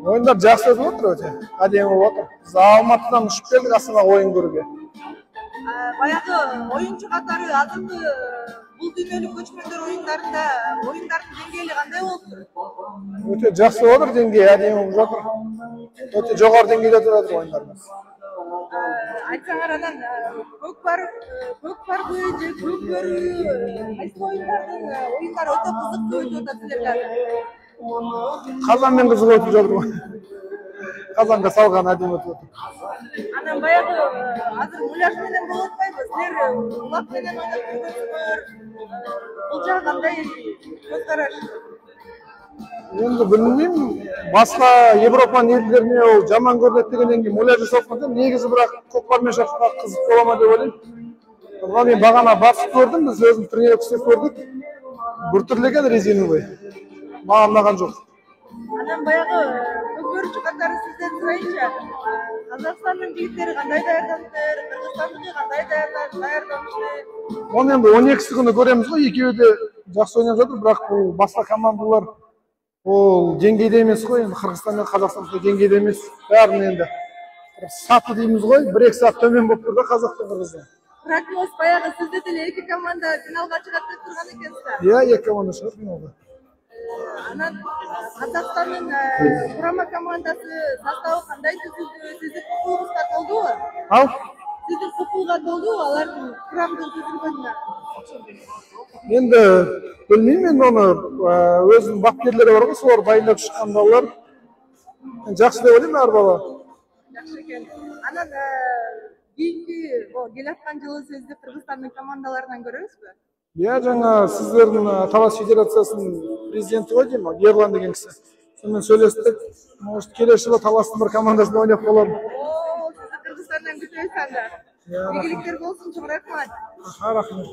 Oyunlar жақсы өтіп отыр өте. Әдемі болып отыр. Біз Алматыдан ұшып келдік Астанаға ойын көруге. Баяғы ойыншы қатары азыркы бул дүйнөлүк көчмөндөр оюндардын деңгээли кандай болуп тур? Өте жақсы болып отыр, деңгейі әдемі болып жатыр. Өте жоғары деңгейде өтіп жатыр ойындарымыз. Айтсаңар анан көкпар же көкбөрү кайсы оюндар өтө кызыктуу өтүп атат силерге? Қазанмен қызық өтіп жатыр. Қазанға салған әдемі өтіп жатыр. Анан баягы азыр муляж менен болуп атпайбы? Силер улак менен ойноп жүргөнсүңөр. Бул жагы кандай көз караш? Енді білмеймін, басқа Европаның елдеріне ол жаман көрінеді дегеннен кейін муляж жасап жатқан. Негізі бірақ көкпармен шапқанда қызық бола ма деп ойлаймын. Мен бағана басып көрдім, біз өзім тренировка істеп көрдік. Біртүрлі екен резиновый. Маған ұнаған жоқ. Анан баягы көкбөрүчү катары сизден сурайынчы, Казакстандын жигиттери кандай даярданышты, Кыргызстандыкы кандай даярданышты? Оны енді 12-сі күні көреміз ғой, екеуі де жақсы ойнап жатыр, бірақ бұл басқа командалар ол деңгейде емес қой, енді Қырғызстан мен Қазақстан деңгейде емес. Бәрін енді саты дейміз ғой, 1-2 сат төмен болып тұр да Қазақ пен Қырғызстан. Прогноз баягы сизде деле эки команда финалга чыгат деп турган экенсиз. Иә, екі команда шығар финалга. Анан Казакстандын курама командасы составы кандай түзүлдү? Сиздин кукулуңузга толдубу? Ал? Сиздин кукулга толдубу алардын курамдын түзүлгөнүнө? Енді білмеймін, енді оны өзінің бапкерлері бар ғой, солар дайындап шыққан балалар. Жақсы деп ойлаймын әр бала. Жакшы экен. Анан кийинки келаткан жылы сизди Кыргызстандын командаларынан көрөбүзбү? Иә, жаңа сіздердің Талас Федерациясының президенті ғой деймін, Ерлан деген кісі. Сонымен сөйлестік, может келесі жылы Таластың бір командасында ойнап қаламын. Сізді Кыргызстандан күтөбүз анда. Ийгиликтер болсун, чоң рахмат. Рахмет.